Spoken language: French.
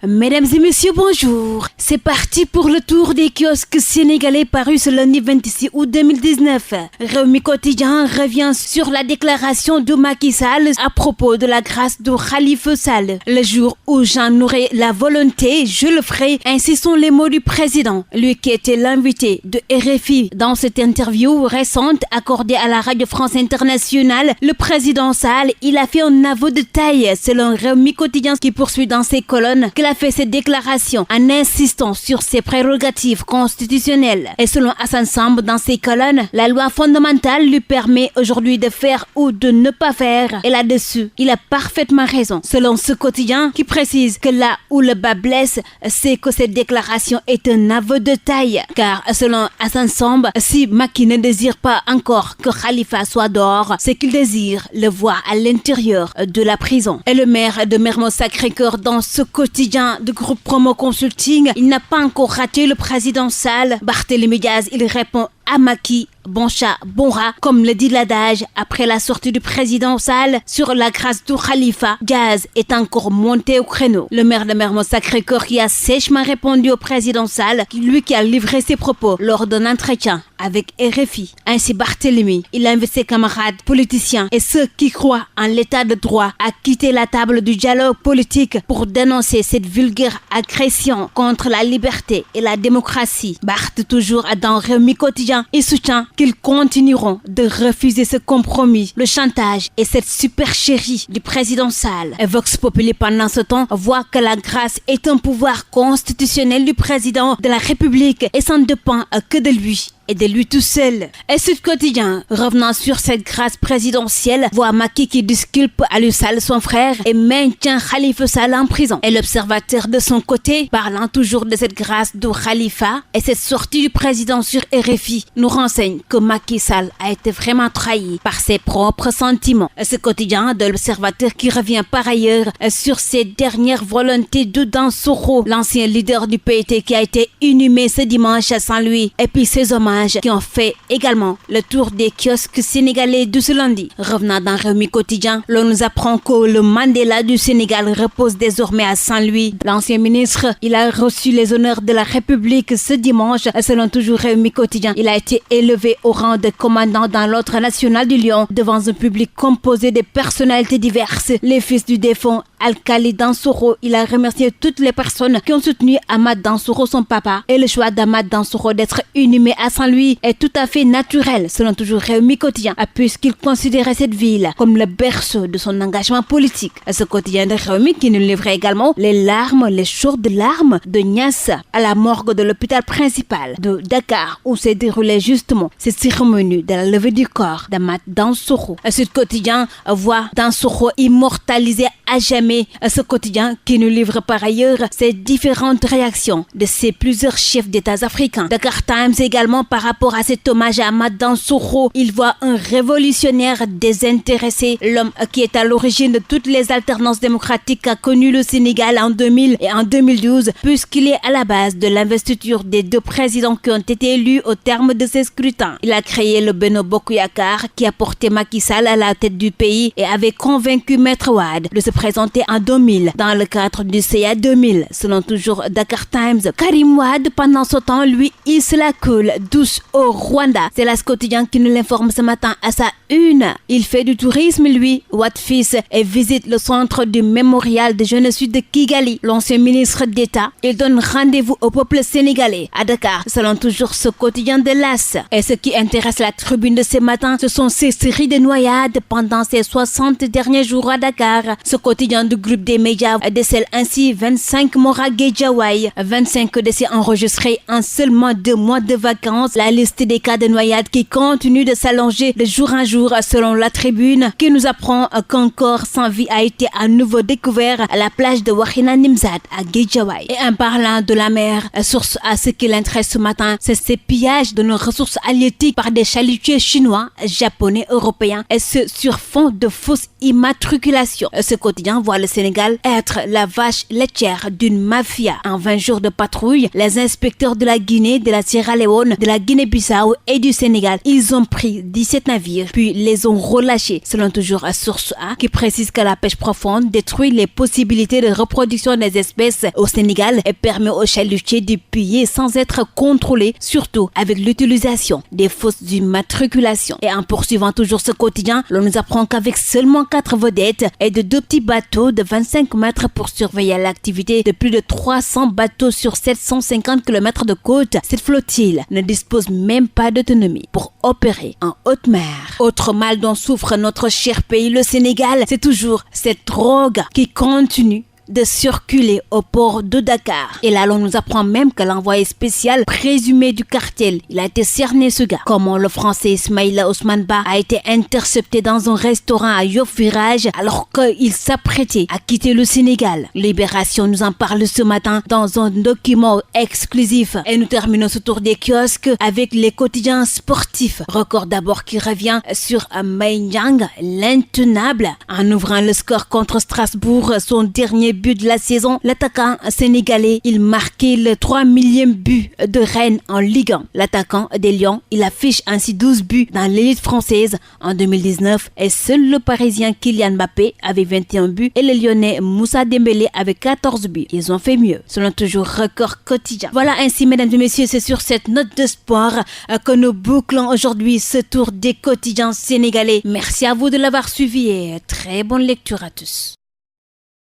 Mesdames et messieurs, bonjour. C'est parti pour le tour des kiosques sénégalais paru ce lundi 26 août 2019. Rewmi Quotidien revient sur la déclaration de Macky Sall à propos de la grâce de Khalifa Sall. Le jour où j'en aurai la volonté, je le ferai. Ainsi sont les mots du président, lui qui était l'invité de RFI. Dans cette interview récente accordée à la Radio France Internationale, le président Sall, il a fait un aveu de taille selon Rewmi Quotidien qui poursuit dans ses colonnes qu'il a fait cette déclaration en insistant sur ses prérogatives constitutionnelles. Et selon Hassan Samb dans ses colonnes, la loi fondamentale lui permet aujourd'hui de faire ou de ne pas faire. Et là-dessus, il a parfaitement raison. Selon ce quotidien qui précise que là où le bas blesse, c'est que cette déclaration est un aveu de taille. Car selon Hassan Samb, si Macky ne désire pas encore que Khalifa soit dehors, c'est qu'il désire le voir à l'intérieur de la prison. Et le maire de Mermoz Sacré-Cœur dans ce quotidien de groupe Promo Consulting, il n'a pas encore raté le président Sall. Barthélémy Diaz, il répond à Macky, bon chat, bon rat, comme le dit l'adage. Après la sortie du président Sall sur la grâce de Khalifa, Diaz est encore monté au créneau. Le maire de Mermoz Sacré-Cœur qui a sèchement répondu au président Sall, lui qui a livré ses propos lors d'un entretien avec RFI. Ainsi Barthélémy, il invite ses camarades politiciens et ceux qui croient en l'état de droit à quitter la table du dialogue politique pour dénoncer cette vulgaire agression contre la liberté et la démocratie. Barth, toujours dans Rewmi Quotidien, il soutient qu'ils continueront de refuser ce compromis, le chantage et cette supercherie du président Sall. Et Vox Populi pendant ce temps voit que la grâce est un pouvoir constitutionnel du président de la République et ça ne dépend que de lui et de lui tout seul. Et Sud Quotidien, revenant sur cette grâce présidentielle, voit Macky qui disculpe Aliou Sall, son frère, et maintient Khalifa Sall en prison. Et l'Observateur de son côté, parlant toujours de cette grâce de Khalifa et cette sortie du président sur RFI, nous renseigne que Macky Sall a été vraiment trahi par ses propres sentiments. Ce quotidien de l'Observateur qui revient par ailleurs sur ses dernières volontés de Dansokho, l'ancien leader du PIT qui a été inhumé ce dimanche sans lui, et puis ses hommages qui ont fait également le tour des kiosques sénégalais de ce lundi. Revenant dans Rewmi Quotidien, l'on nous apprend que le Mandela du Sénégal repose désormais à Saint-Louis. L'ancien ministre, il a reçu les honneurs de la République ce dimanche. Selon toujours Rewmi Quotidien, il a été élevé au rang de commandant dans l'ordre national du Lion devant un public composé de personnalités diverses. Les fils du défunt Alkali Dansokho, il a remercié toutes les personnes qui ont soutenu Amath Dansokho, son papa, et le choix d'Amath Dansokho d'être inhumé à Saint-Louis est tout à fait naturel, selon toujours Rewmi Quotidien, puisqu'il considérait cette ville comme le berceau de son engagement politique. Ce quotidien de Rewmi qui nous livrait également les larmes, les chaudes larmes de Niass à la morgue de l'hôpital principal de Dakar, où s'est déroulée justement cette cérémonie de la levée du corps d'Amath Dansokho. Ce quotidien voit Dansokho immortalisé à jamais. Ce quotidien qui nous livre par ailleurs ces différentes réactions de ces plusieurs chefs d'État africains. Dakar Times également par rapport à cet hommage à Amath Dansokho, il voit un révolutionnaire désintéressé, l'homme qui est à l'origine de toutes les alternances démocratiques qu'a connu le Sénégal en 2000 et en 2012, puisqu'il est à la base de l'investiture des deux présidents qui ont été élus au terme de ces scrutins. Il a créé le Benno Bokk Yakaar qui a porté Macky Sall à la tête du pays et avait convaincu Maître Wade de se présenter en 2000 dans le cadre du CA 2000. Selon toujours Dakar Times, Karim Wade pendant ce temps, lui, il se la coule douce au Rwanda. C'est la Quotidien qui nous l'informe ce matin à sa une. Il fait du tourisme, lui, Wade fils, et visite le centre du mémorial de génocide de Kigali. L'ancien ministre d'État, il donne rendez-vous au peuple sénégalais à Dakar, selon toujours ce quotidien de l'As. Et ce qui intéresse la tribune de ce matin, ce sont ces séries de noyades pendant ces 60 derniers jours à Dakar. Ce quotidien du groupe des médias décèle ainsi 25 morts à Guédiawaye, 25 décès enregistrés en seulement 2 mois de vacances. La liste des cas de noyade qui continue de s'allonger de jour en jour selon la tribune qui nous apprend qu'un corps sans vie a été à nouveau découvert à la plage de Wakhinane Nimzatt à Guédiawaye. Et en parlant de la mer, source à ce qui l'intéresse ce matin, c'est ces pillages de nos ressources halieutiques par des chalutiers chinois, japonais, européens et ce sur fond de fausses immatriculations. Ce quotidien voit le Sénégal être la vache laitière d'une mafia. En 20 jours de patrouille, les inspecteurs de la Guinée, de la Sierra Leone, de la Guinée-Bissau et du Sénégal. Ils ont pris 17 navires, puis les ont relâchés, selon toujours Source A, qui précise que la pêche profonde détruit les possibilités de reproduction des espèces au Sénégal et permet aux chalutiers de piller sans être contrôlés, surtout avec l'utilisation des fausses immatriculations. Et en poursuivant toujours ce quotidien, l'on nous apprend qu'avec seulement 4 vedettes et de 2 petits bateaux de 25 mètres pour surveiller l'activité de plus de 300 bateaux sur 750 km de côte, cette flottille ne dispose même pas d'autonomie pour opérer en haute mer. Autre mal dont souffre notre cher pays, le Sénégal, c'est toujours cette drogue qui continue de circuler au port de Dakar. Et là, l'on nous apprend même que l'envoyé spécial présumé du cartel, il a été cerné, ce gars. Comment le français Ismaïla Ousmane Ba a été intercepté dans un restaurant à Yoff Virage alors qu'il s'apprêtait à quitter le Sénégal. Libération nous en parle ce matin dans un document exclusif. Et nous terminons ce tour des kiosques avec les quotidiens sportifs. Record d'abord qui revient sur Mbaye Niang, l'intenable. En ouvrant le score contre Strasbourg, son dernier but de la saison, l'attaquant sénégalais, il marquait le 3 millième but de Rennes en Ligue 1. L'attaquant des Lions, il affiche ainsi 12 buts dans l'élite française en 2019 et seul le Parisien Kylian Mbappé avait 21 buts et le Lyonnais Moussa Dembélé avait 14 buts. Ils ont fait mieux, selon toujours Record Quotidien. Voilà ainsi, mesdames et messieurs, c'est sur cette note de sport que nous bouclons aujourd'hui ce tour des quotidiens sénégalais. Merci à vous de l'avoir suivi et très bonne lecture à tous.